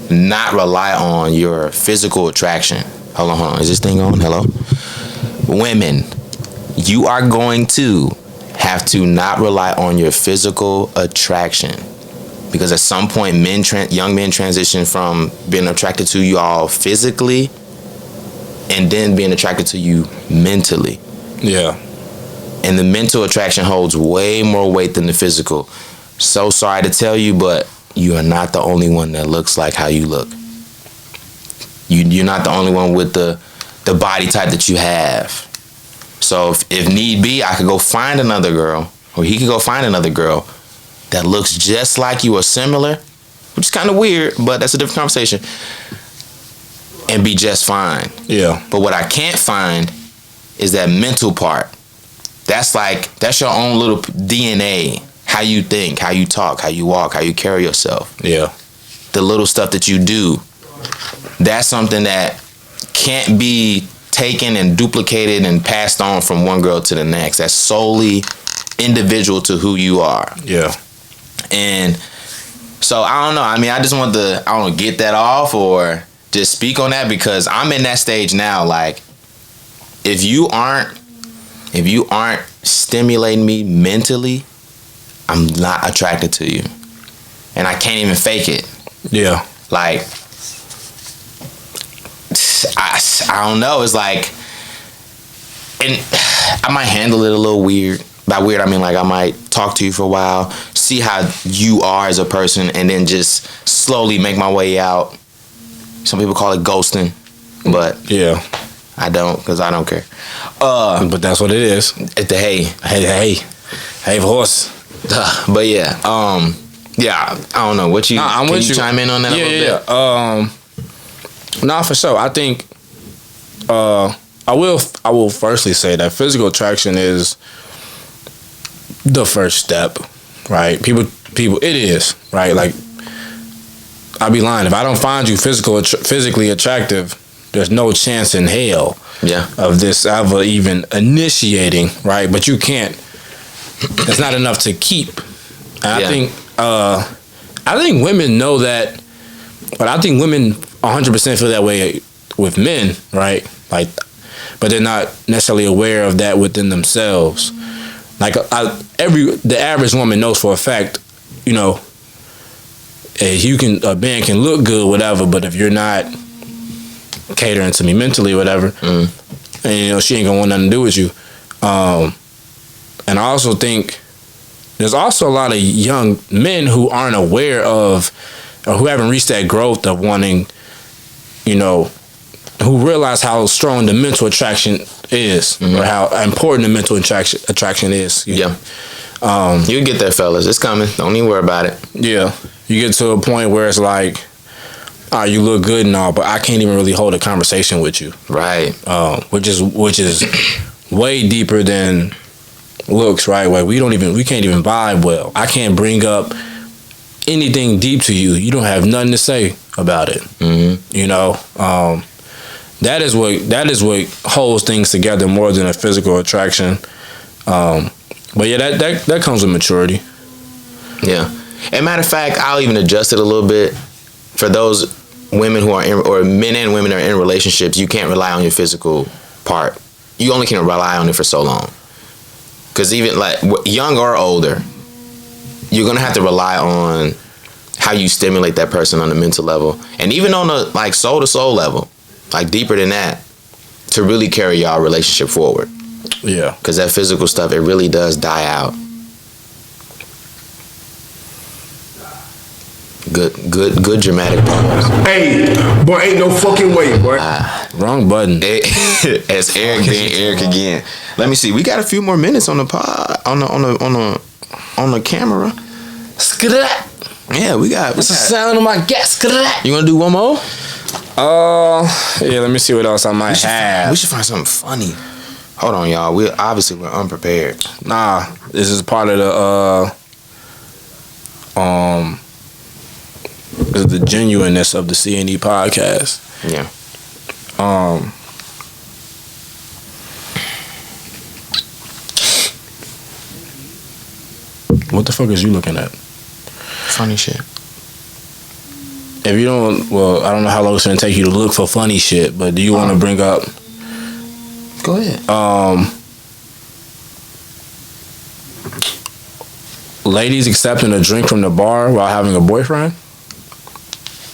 not rely on your physical attraction. Hold on. Is this thing on? Hello? Women, you are going to have to not rely on your physical attraction. Because at some point, young men transition from being attracted to you all physically and then being attracted to you mentally. Yeah. And the mental attraction holds way more weight than the physical. So sorry to tell you, but you are not the only one that looks like how you look. You're not the only one with the body type that you have. So if need be, I could go find another girl, or he could go find another girl that looks just like you or similar, which is kind of weird, but that's a different conversation, and be just fine. Yeah. But what I can't find is that mental part. That's your own little DNA. How you think, how you talk, how you walk, how you carry yourself. Yeah. The little stuff that you do. That's something that can't be taken and duplicated and passed on from one girl to the next. That's solely individual to who you are. Yeah. And so I don't know. I mean, I just want to get that off or just speak on that, because I'm in that stage now. Like, if you aren't stimulating me mentally, I'm not attracted to you. And I can't even fake it. Yeah. Like, I don't know. It's like, and I might handle it a little weird. By weird, I mean like I might talk to you for a while, see how you are as a person, and then just slowly make my way out. Some people call it ghosting, but yeah, I don't, because I don't care. But that's what it is. It's the hey horse. But yeah, I don't know what you. I'm can with you chime in on that a little bit? Yeah. Nah, for sure. I think I will firstly say that physical attraction is the first step, right? People, it is, right? Like, I'd be lying if I don't find you physically attractive. There's no chance in hell, of this ever even initiating, right? But you can't. It's not enough to keep. And I think women know that, but I think women 100% feel that way with men, right? Like, but they're not necessarily aware of that within themselves. Like, the average woman knows for a fact, a man can look good, whatever, but if you're not catering to me mentally, whatever, and she ain't gonna want nothing to do with you. And I also think there's also a lot of young men who aren't aware of, or who haven't reached that growth of wanting, who realize how strong the mental attraction is, or how important the mental attraction is. You get there, fellas. It's coming. Don't even worry about it. Yeah. You get to a point where it's like, you look good and all, but I can't even really hold a conversation with you. Right. Which is way deeper than looks, right? Where we can't even vibe well. I can't bring up anything deep to you. You don't have nothing to say about it. That is what holds things together more than a physical attraction. But yeah, that comes with maturity. Yeah. And matter of fact, I'll even adjust it a little bit. For those women who are or men and women are in relationships, you can't rely on your physical part. You only can rely on it for so long. Because even like young or older, you're gonna have to rely on how you stimulate that person on the mental level, and even on the like soul to soul level, like deeper than that, to really carry y'all relationship forward. Yeah. Because that physical stuff, it really does die out. Good dramatic pause. Hey, boy, ain't no fucking way, boy. Wrong button. As Eric being Eric again. Let me see. We got a few more minutes on the pod, on the camera. Skrat. Yeah, we got. What's the sound of my gas? Skrat. You wanna do one more? Yeah. Let me see what else I might have. We should find something funny. Hold on, y'all. We're unprepared. Nah, this is part of the is the genuineness of the CNE podcast. Yeah. What the fuck is you looking at? Funny shit. If you don't, well, I don't know how long it's gonna take you to look for funny shit, but do you want to bring up? Go ahead. Ladies accepting a drink from the bar while having a boyfriend.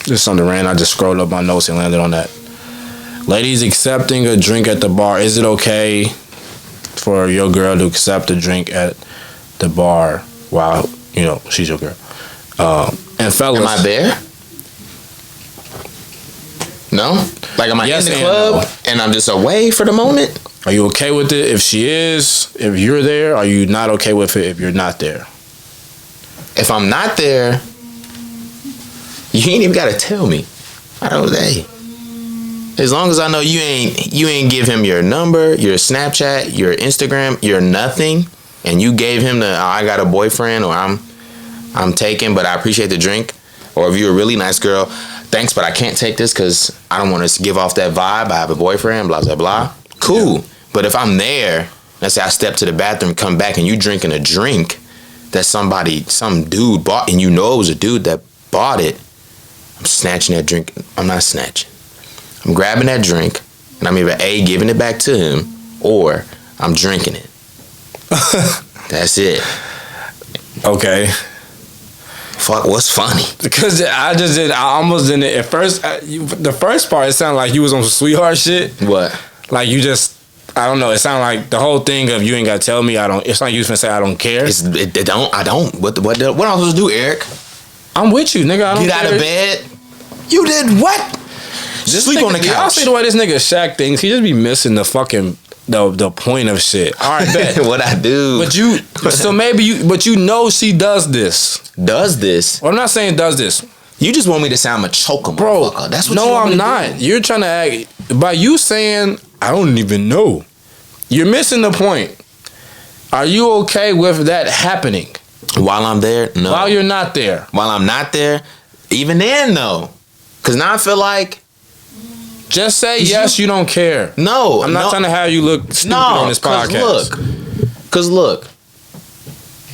Just something random. I just scrolled up my notes and landed on that. Ladies accepting a drink at the bar. Is it okay for your girl to accept a drink at the bar while, you know, she's your girl? And fellas, am I there? No? Like, am I Yes in the and club no. and I'm just away for the moment? Are you okay with it if she is? If you're there, are you not okay with it if you're not there? If I'm not there, you ain't even gotta tell me. I don't know. As long as I know you ain't give him your number, your Snapchat, your Instagram, your nothing, and you gave him the I got a boyfriend or I'm taken, but I appreciate the drink. Or if you're a really nice girl, thanks, but I can't take this because I don't want to give off that vibe. I have a boyfriend, blah blah blah. Cool. Yeah. But if I'm there, let's say I step to the bathroom, come back, and you drinking a drink that some dude bought, and you know it was a dude that bought it, I'm snatching that drink. I'm not snatching. I'm grabbing that drink, and I'm either A, giving it back to him, or I'm drinking it. That's it. Okay. Fuck, what's funny? Because I almost didn't. At first, the first part, it sounded like you was on some sweetheart shit. What? Like you just, I don't know. It sounded like the whole thing of you ain't gotta tell me. I don't. It's like you was gonna say I don't care. I don't. What am I supposed to do, Eric? I'm with you, nigga. I don't get out of bed. You did what? Just sleep on the couch. I'll say the way this nigga Shaq thinks. He just be missing the fucking the point of shit. All right, bet. What I do. But you, so maybe you, but you know she does this. Does this? Well, I'm not saying does this. You just want me to sound machoka, bro. That's what no, you want I'm me to not. do. You're trying to act by you saying I don't even know. You're missing the point. Are you okay with that happening? While I'm there? No. While you're not there? While I'm not there? Even then, no. Because now I feel like... Just say yes, you don't care. No. I'm not trying to have you look stupid on this podcast. Because look.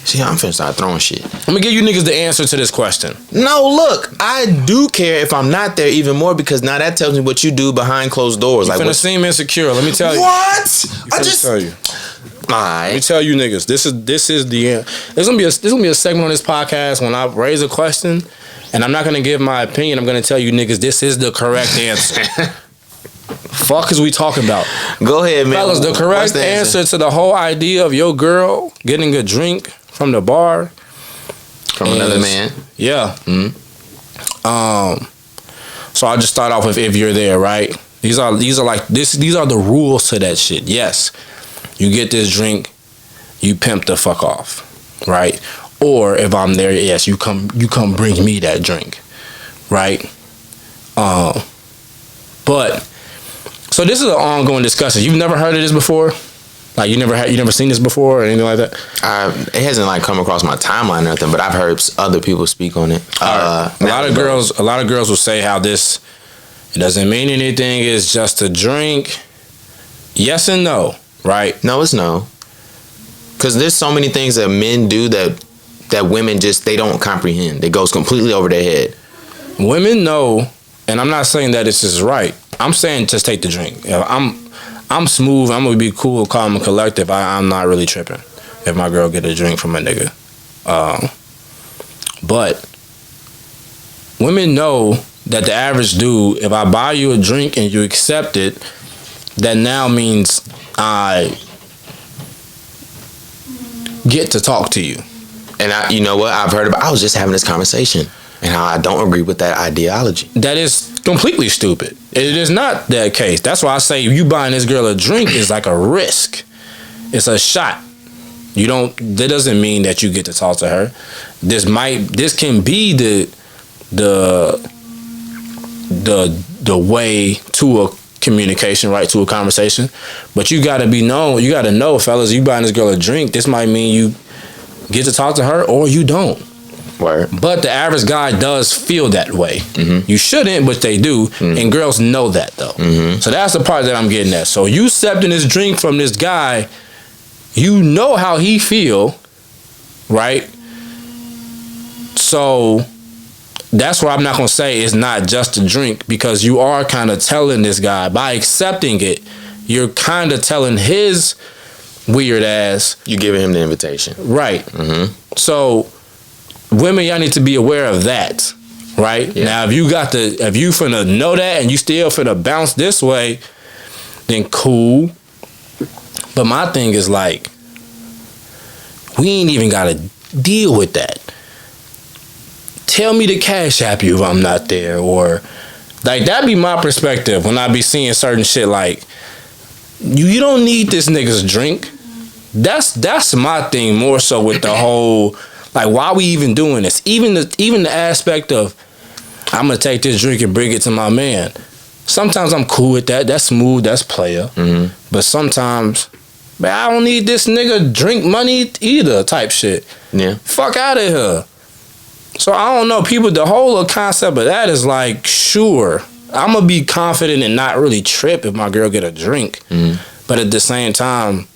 See, I'm finna start throwing shit. I'm gonna give you niggas the answer to this question. No, look. I do care if I'm not there even more because now that tells me what you do behind closed doors. You like, finna seem insecure. Let me tell you. What? I just tell you. Alright. Let me tell you niggas. This is the end. There's gonna be a segment on this podcast when I raise a question, and I'm not gonna give my opinion. I'm gonna tell you niggas this is the correct answer. Fuck is we talking about? Go ahead, man. Fellas, the correct answer to the whole idea of your girl getting a drink from the bar from another man. Yeah. Mm-hmm. So I just start off with if you're there, right? These are the rules to that shit. Yes. You get this drink, you pimp the fuck off, right? Or if I'm there, yes, you come bring me that drink, right? But so this is an ongoing discussion. You've never heard of this before? Like you never seen this before or anything like that? It hasn't like come across my timeline or nothing, but I've heard other people speak on it. A lot of girls will say how this it doesn't mean anything. It's just a drink. Yes and no, right? No, it's no. Because there's so many things that men do that women just they don't comprehend. It goes completely over their head. Women know, and I'm not saying that this is right. I'm saying just take the drink. I'm smooth. I'm gonna be cool, calm, and collective. I'm not really tripping if my girl get a drink from a nigga. But women know that the average dude, if I buy you a drink and you accept it, that now means I get to talk to you. And you know what? I was just having this conversation and how I don't agree with that ideology. That is completely stupid. It is not that case. That's why I say you buying this girl a drink is like a risk. It's a shot. That doesn't mean that you get to talk to her. This can be the way to a communication, right, to a conversation. But you gotta know, fellas, you buying this girl a drink, this might mean you get to talk to her or you don't. Word. But the average guy does feel that way. You shouldn't, but they do. And girls know that, though. So that's the part that I'm getting at. So you accepting this drink from this guy, you know how he feel, right? So that's why I'm not going to say it's not just a drink, because you are kind of telling this guy, by accepting it, you're kind of telling his weird ass. You giving him the invitation. Right. So women, y'all need to be aware of that, right? Yeah. Now, if you finna know that and you still finna bounce this way, then cool. But my thing is like, we ain't even gotta deal with that. Tell me to cash app you if I'm not there, or like that be my perspective when I be seeing certain shit like, you don't need this nigga's drink. That's my thing more so with the whole, like, why we even doing this? Even the aspect of, I'm gonna take this drink and bring it to my man. Sometimes I'm cool with that. That's smooth. That's player. But sometimes, man, I don't need this nigga drink money either type shit. Yeah. Fuck out of here. So I don't know. People, the whole concept of that is like, sure, I'm gonna be confident and not really trip if my girl get a drink. But at the same time,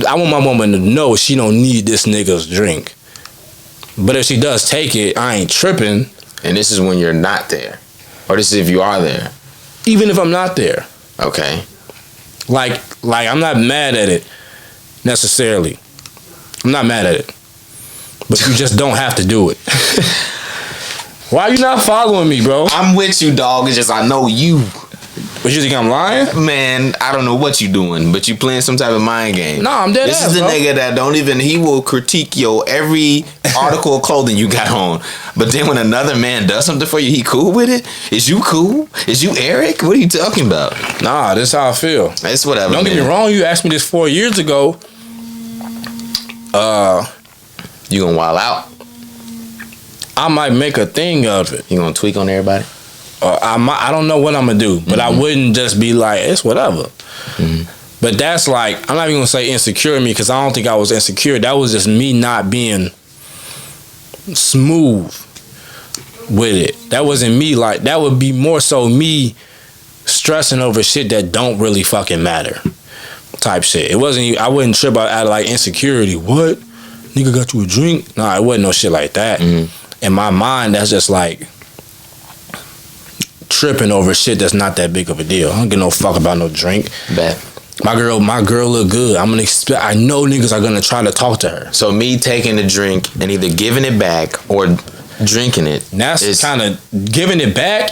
I want my woman to know she don't need this nigga's drink. But if she does take it, I ain't tripping. And this is when you're not there, or this is if you are there. Even if I'm not there. Okay. Like I'm not mad at it necessarily. I'm not mad at it. But you just don't have to do it. Why you not following me, bro? I'm with you, dog. It's just I know you. But you think I'm lying? Man, I don't know what you doing, but you playing some type of mind game. No, I'm dead This ass, is the bro. nigga that don't even, he will critique your every article of clothing you got on. But then when another man does something for you, he cool with it? Is you cool? Is you Eric? What are you talking about? Nah, this is how I feel. It's whatever. Don't get me wrong, you asked me this 4 years ago. You gonna wild out? I might make a thing of it. You gonna tweak on everybody? I don't know what I'm gonna do, but I wouldn't just be like, it's whatever. But that's like, I'm not even gonna say insecure in me, because I don't think I was insecure. That was just me not being smooth with it. That wasn't me. Like, that would be more so me stressing over shit that don't really fucking matter type shit. It wasn't, I wouldn't trip out of like insecurity. What? Nigga got you a drink? Nah, it wasn't no shit like that. In my mind, that's just like tripping over shit that's not that big of a deal. I don't give no fuck about no drink. Bet. My girl look good. I know niggas are gonna try to talk to her. So me taking the drink and either giving it back or drinking it. That's kind of giving it back.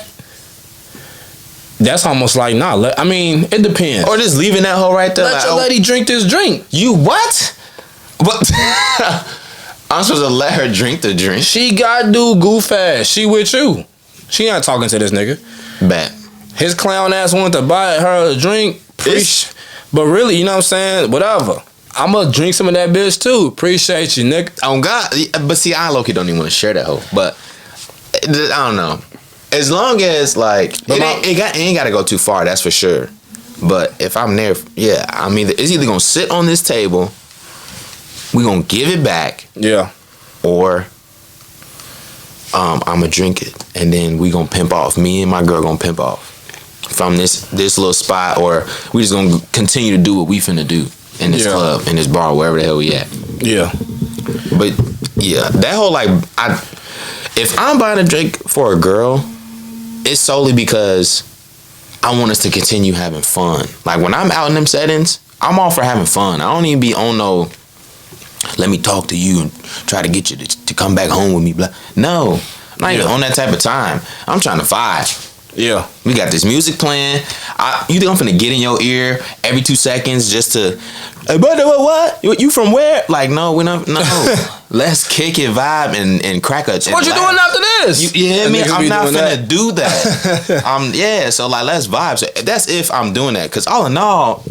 That's almost like, nah. I mean, it depends. Or just leaving that hoe right there. Let your lady drink this drink. You what? What? I'm supposed to let her drink the drink? She got do goof ass. She with you. She not talking to this nigga. Bet. His clown ass wanted to buy her a drink. But really, you know what I'm saying? Whatever. I'm gonna drink some of that bitch too. Appreciate you, nigga. On God. But see, I low-key don't even want to share that hoe. But I don't know. As long as like it ain't got to go too far. That's for sure. But if I'm there, yeah, I mean, it's either gonna sit on this table, we gonna give it back, Yeah. or I'm gonna drink it, and then we gonna pimp off. Me and my girl gonna pimp off from this little spot, or we just gonna continue to do what we finna do in this club, in this bar, wherever the hell we at. Yeah. But yeah, that whole like, if I'm buying a drink for a girl, it's solely because I want us to continue having fun. Like when I'm out in them settings, I'm all for having fun. I don't even be on no, let me talk to you and try to get you to come back home with me. Blah. No, I'm not even on that type of time. I'm trying to vibe. Yeah. We got this music playing. You think I'm finna get in your ear every 2 seconds just to, hey, brother, what? You from where? Like, no, we're not. No, let's kick it, vibe, and crack a. What you doing after this? You hear me? I'm not finna do that. that. So like, let's vibe. So that's if I'm doing that. Cause all in all,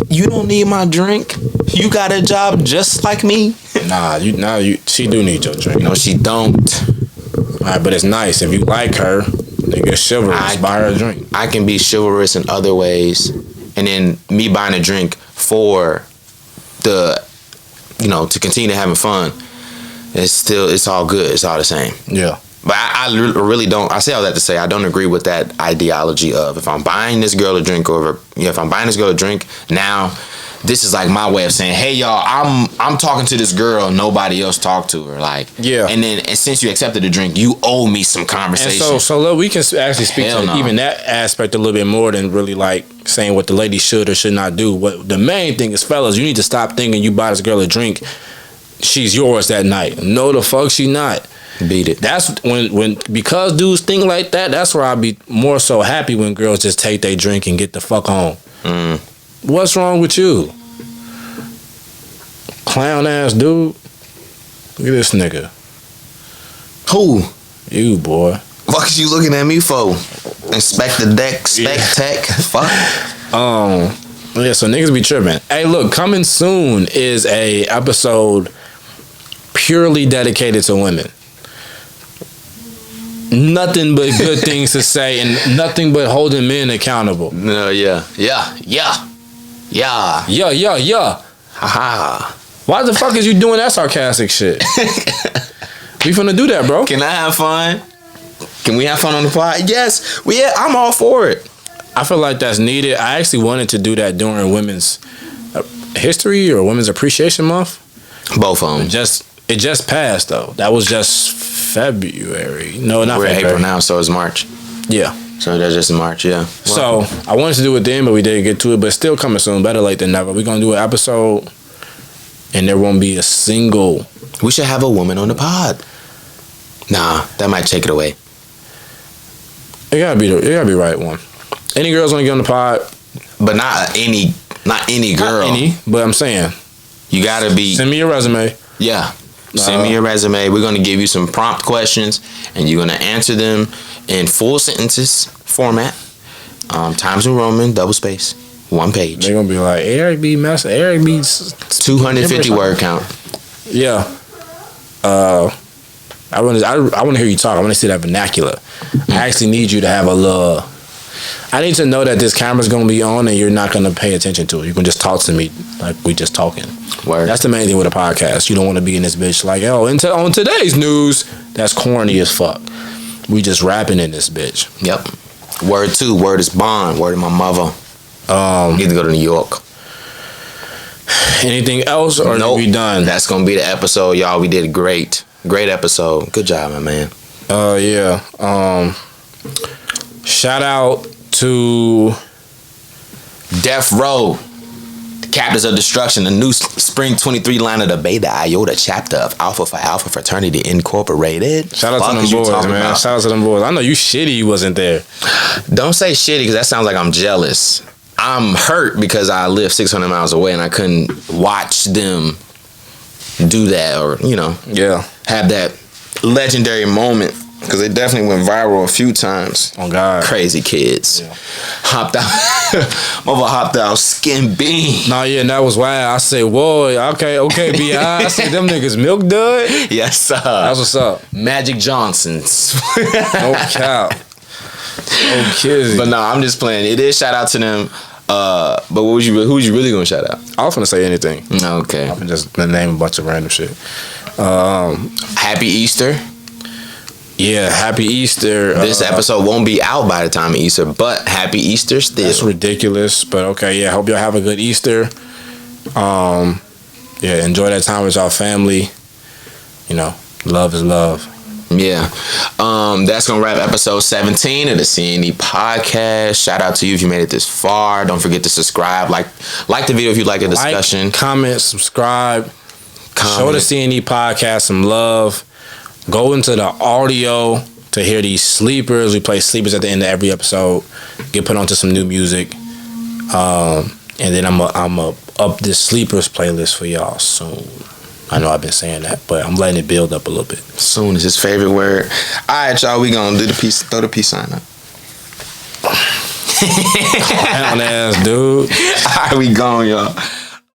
you don't need my drink. You got a job just like me. She do need your drink. No, she don't. All right, but it's nice if you like her. Nigga, chivalrous. Buy her a drink. I can be chivalrous in other ways, and then me buying a drink for the, to continue to having fun. it's all good. It's all the same. Yeah. But I really don't. I say all that to say I don't agree with that ideology of if I'm buying this girl a drink if I'm buying this girl a drink now, this is like my way of saying, hey y'all, I'm talking to this girl, nobody else talked to her, like yeah. And since you accepted the drink, you owe me some conversation. And so look, we can actually speak to even that aspect a little bit more than really like saying what the lady should or should not do. What the main thing is, fellas, you need to stop thinking you buy this girl a drink, she's yours that night. No, the fuck she not. Beat it. That's when because dudes think like that. That's where I be more so happy when girls just take their drink and get the fuck home. What's wrong with you, clown ass dude? Look at this nigga. Who? You, boy. Fuck is you looking at me for? Inspect the deck, tech. Fuck. Yeah. So niggas be tripping. Hey, look, coming soon is a episode purely dedicated to women. Nothing but good things to say and nothing but holding men accountable. No, yeah. Haha. Why the fuck is you doing that sarcastic shit? We finna do that, bro. Can I have fun? Can we have fun on the pod? Yes. I'm all for it. I feel like that's needed. I actually wanted to do that during Women's History or Women's Appreciation Month. Both of them. It just passed though. That was just February. No, not We're February. April now, so it's March. Yeah. So that's just in March, yeah. So I wanted to do it then, but we didn't get to it. But still coming soon. Better late than never. We're gonna do an episode, and there won't be a single. We should have a woman on the pod. Nah, that might take it away. It gotta be the right one. Any girls want to get on the pod? But not any girl. Not any, but I'm saying You gotta be. send me your resume. Yeah. Send me your resume. We're gonna give you some prompt questions, and you're gonna answer them in full sentences format. Times New Roman, double space, one page. They're gonna be like Eric B. 250 word count. Yeah. I want to hear you talk. I want to see that vernacular. I actually need you to have a little. I need to know that this camera's gonna be on and you're not gonna pay attention to it. You can just talk to me like we just talking. Word. That's the main thing with a podcast. You don't want to be in this bitch like, oh, on today's news, that's corny as fuck. We just rapping in this bitch. Yep. Word 2. Word is bond. Word of my mother. Get to go to New York. Anything else or nope. are we done? That's gonna be the episode, y'all. We did great. Great episode. Good job, my man. Yeah. Shout out to Death Row, the Captains of Destruction, the new Spring 23 line of the Beta Iota chapter of Alpha Phi Alpha Fraternity Incorporated. Shout out to them boys, man. Shout out to them boys. I know you shitty you wasn't there. Don't say shitty because that sounds like I'm jealous. I'm hurt because I live 600 miles away and I couldn't watch them do that or, have that legendary moment. Because they definitely went viral a few times. Oh, God. Crazy kids. Yeah. Hopped out skin bean. No, yeah, and that was why I said, whoa, okay, B.I. I said, them niggas milk dud? Yes, sir. That's what's up. Magic Johnsons. No cap. Oh, kids. But no, I'm just playing. It is shout out to them. But who was you really going to shout out? I was going to say anything. Okay. I'm just going to name a bunch of random shit. Happy Easter. Yeah, happy Easter. This episode won't be out by the time of Easter, but happy Easter still. That's ridiculous, but okay, yeah. Hope y'all have a good Easter. Yeah, enjoy that time with y'all family. Love is love. Yeah. That's gonna wrap episode 17 of the CNE podcast. Shout out to you if you made it this far. Don't forget to subscribe. Like the video if you like the discussion. Like, comment, subscribe. Show the CNE podcast some love. Go into the audio to hear these sleepers. We play sleepers at the end of every episode. Get put onto some new music. And then I'm up this sleepers playlist for y'all soon. I know I've been saying that, but I'm letting it build up a little bit. Soon is his favorite word. All right, y'all, we gonna do the peace. Throw the peace sign up. Clown ass dude. All right, we gone, y'all.